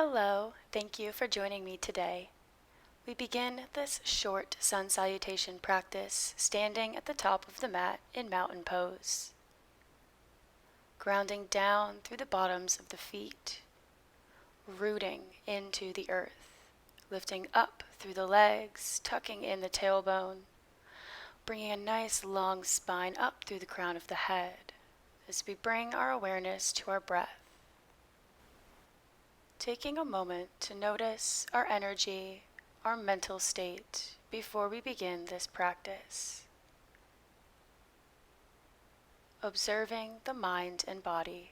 Hello, thank you for joining me today. We begin this short sun salutation practice standing at the top of the mat in mountain pose. Grounding down through the bottoms of the feet, rooting into the earth, lifting up through the legs, tucking in the tailbone, bringing a nice long spine up through the crown of the head as we bring our awareness to our breath. Taking a moment to notice our energy, our mental state before we begin this practice. Observing the mind and body.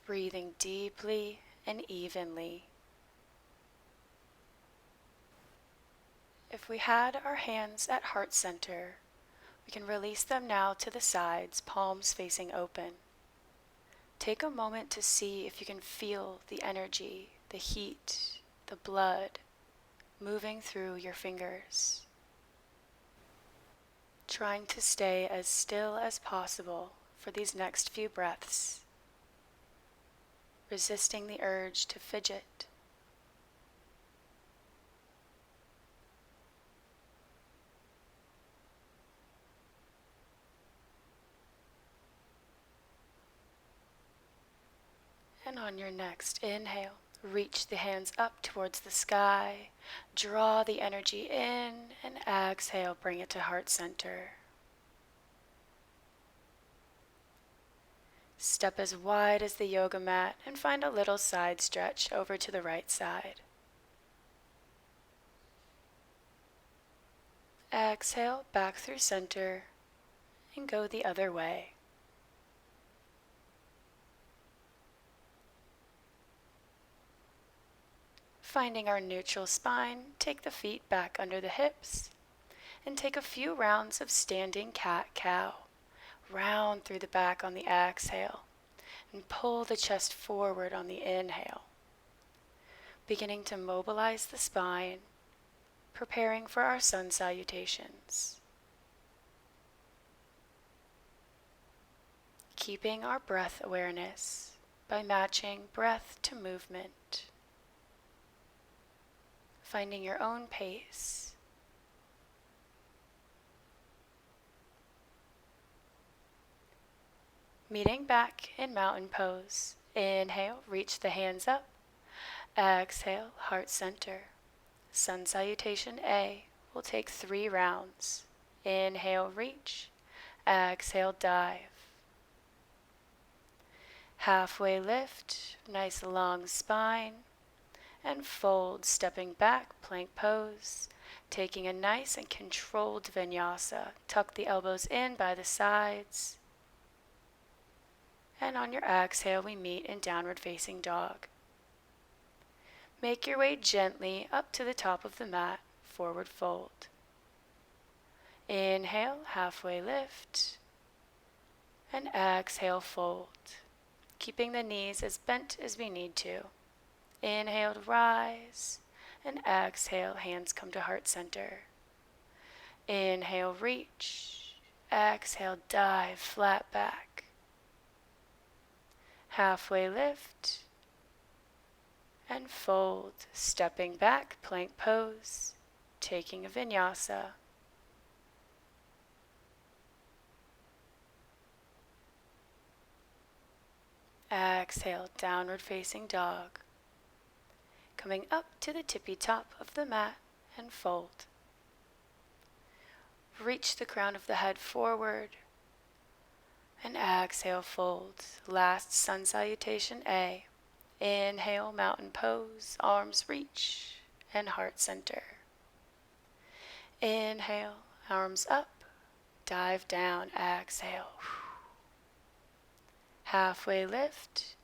Breathing deeply and evenly. If we had our hands at heart center, we can release them now to the sides, palms facing open. Take a moment to see if you can feel the energy, the heat, the blood moving through your fingers. Trying to stay as still as possible for these next few breaths, resisting the urge to fidget. And on your next inhale, reach the hands up towards the sky, draw the energy in, and exhale, bring it to heart center. Step as wide as the yoga mat and find a little side stretch over to the right side. Exhale, back through center, and go the other way. Finding our neutral spine, take the feet back under the hips and take a few rounds of standing cat-cow. Round through the back on the exhale and pull the chest forward on the inhale. Beginning to mobilize the spine, preparing for our sun salutations. Keeping our breath awareness by matching breath to movement. Finding your own pace. Meeting back in mountain pose. Inhale, reach the hands up. Exhale, heart center. Sun salutation A will take 3 rounds. Inhale, reach. Exhale, dive. Halfway lift, nice long spine. And fold, stepping back, plank pose, taking a nice and controlled vinyasa. Tuck the elbows in by the sides. And on your exhale, we meet in downward facing dog. Make your way gently up to the top of the mat, forward fold. Inhale, halfway lift, and exhale, fold, keeping the knees as bent as we need to. Inhale to rise, and exhale, hands come to heart center. Inhale, reach. Exhale, dive, flat back. Halfway lift, and fold, stepping back, plank pose, taking a vinyasa. Exhale, downward facing dog. Coming up to the tippy top of the mat and fold. Reach the crown of the head forward and exhale, fold. Last sun salutation A. Inhale, mountain pose, arms reach and heart center. Inhale, arms up, dive down, exhale. Halfway lift.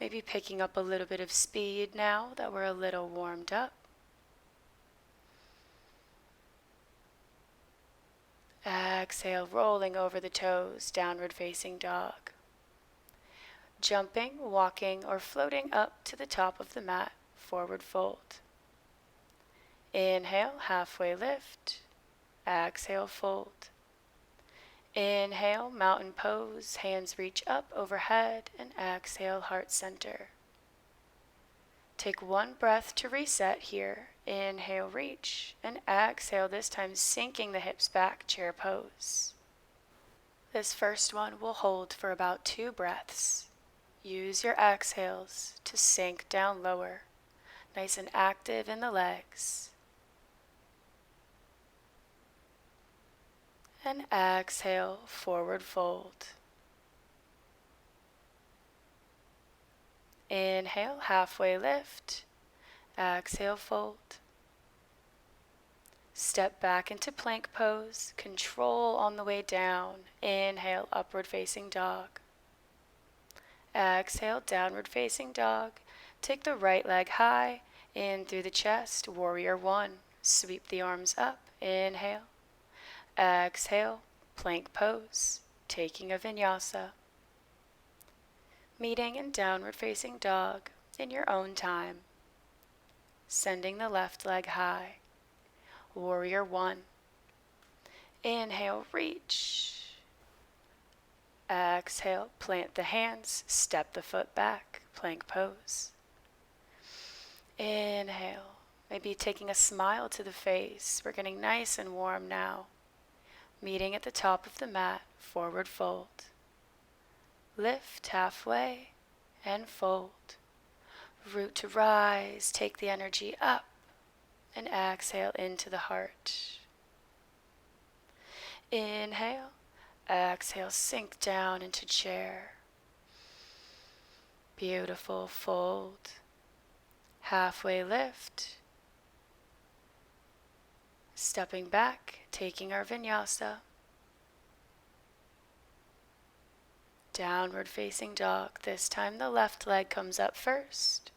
Maybe picking up a little bit of speed now that we're a little warmed up. Exhale, rolling over the toes, downward facing dog. Jumping, walking, or floating up to the top of the mat, forward fold. Inhale, halfway lift. Exhale, fold. Inhale, mountain pose, hands reach up overhead, and exhale, heart center. Take one breath to reset here. Inhale, reach, and exhale, this time sinking the hips back, chair pose. This first one will hold for about 2 breaths. Use your exhales to sink down lower, nice and active in the legs. And exhale, forward fold. Inhale, halfway lift. Exhale, fold. Step back into plank pose. Control on the way down. Inhale, upward facing dog. Exhale, downward facing dog. Take the right leg high, in through the chest, warrior one. Sweep the arms up. Inhale. Exhale, plank pose, taking a vinyasa. Meeting in downward facing dog in your own time. Sending the left leg high. Warrior one. Inhale, reach. Exhale, plant the hands, step the foot back, plank pose. Inhale, maybe taking a smile to the face. We're getting nice and warm now. Meeting at the top of the mat, forward fold. Lift halfway and fold. Root to rise, take the energy up and exhale into the heart. Inhale, exhale, sink down into chair. Beautiful, fold. Halfway lift. Stepping back, taking our vinyasa. Downward facing dog. This time the left leg comes up first.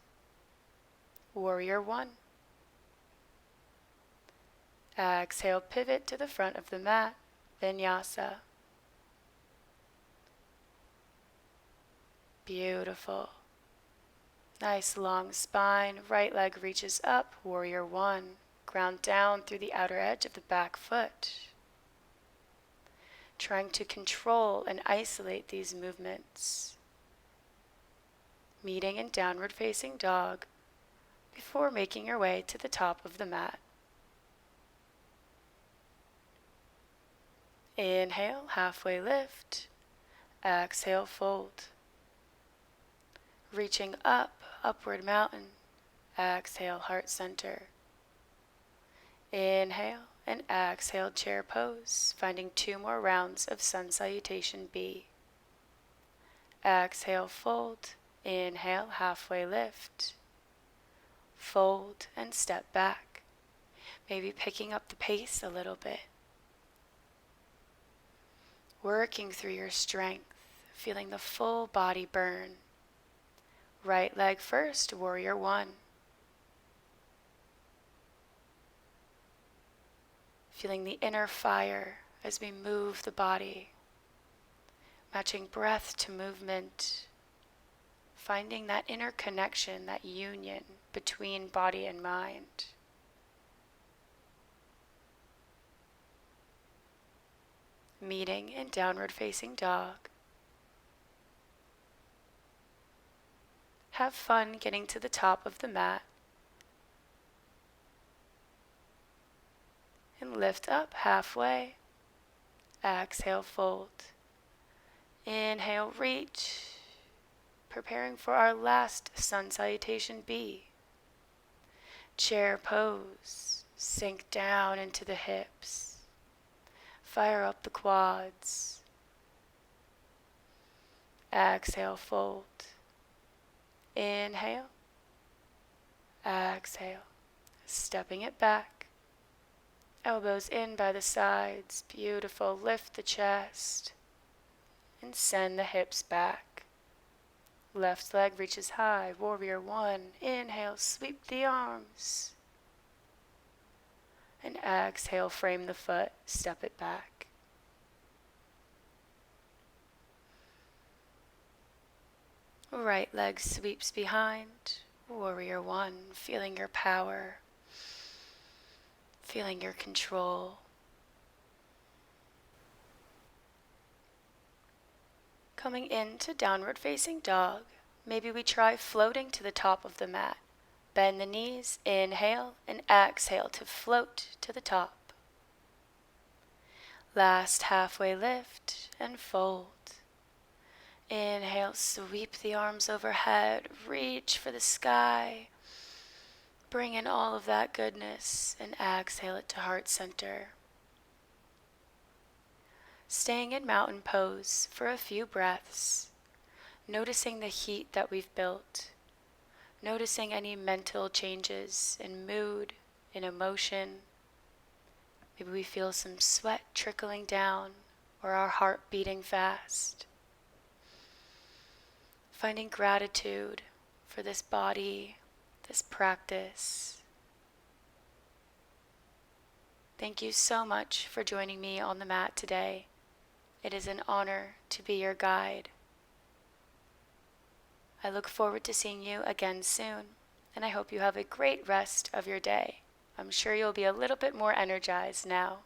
Warrior one. Exhale, pivot to the front of the mat. Vinyasa. Beautiful. Nice long spine. Right leg reaches up. Warrior one. Ground down through the outer edge of the back foot. Trying to control and isolate these movements. Meeting in downward facing dog before making your way to the top of the mat. Inhale, halfway lift. Exhale, fold. Reaching up, upward mountain. Exhale, heart center. Inhale and exhale, chair pose, finding 2 more rounds of sun salutation B. Exhale, fold. Inhale, halfway lift. Fold and step back. Maybe picking up the pace a little bit. Working through your strength, feeling the full body burn. Right leg first, warrior one. Feeling the inner fire as we move the body. Matching breath to movement. Finding that inner connection, that union between body and mind. Meeting in downward facing dog. Have fun getting to the top of the mat. And lift up halfway. Exhale, fold. Inhale, reach. Preparing for our last sun salutation B. Chair pose. Sink down into the hips. Fire up the quads. Exhale, fold. Inhale. Exhale. Stepping it back. Elbows in by the sides. Beautiful. Lift the chest. And send the hips back. Left leg reaches high. Warrior one. Inhale. Sweep the arms. And exhale. Frame the foot. Step it back. Right leg sweeps behind. Warrior one. Feeling your power. Feeling your control. Coming into downward facing dog, maybe we try floating to the top of the mat. Bend the knees, inhale, and exhale to float to the top. Last halfway lift and fold. Inhale, sweep the arms overhead, reach for the sky. Bring in all of that goodness and exhale it to heart center. Staying in mountain pose for a few breaths, noticing the heat that we've built, noticing any mental changes in mood, in emotion. Maybe we feel some sweat trickling down or our heart beating fast. Finding gratitude for this body, this practice. Thank you so much for joining me on the mat today. It is an honor to be your guide. I look forward to seeing you again soon, and I hope you have a great rest of your day. I'm sure you'll be a little bit more energized now.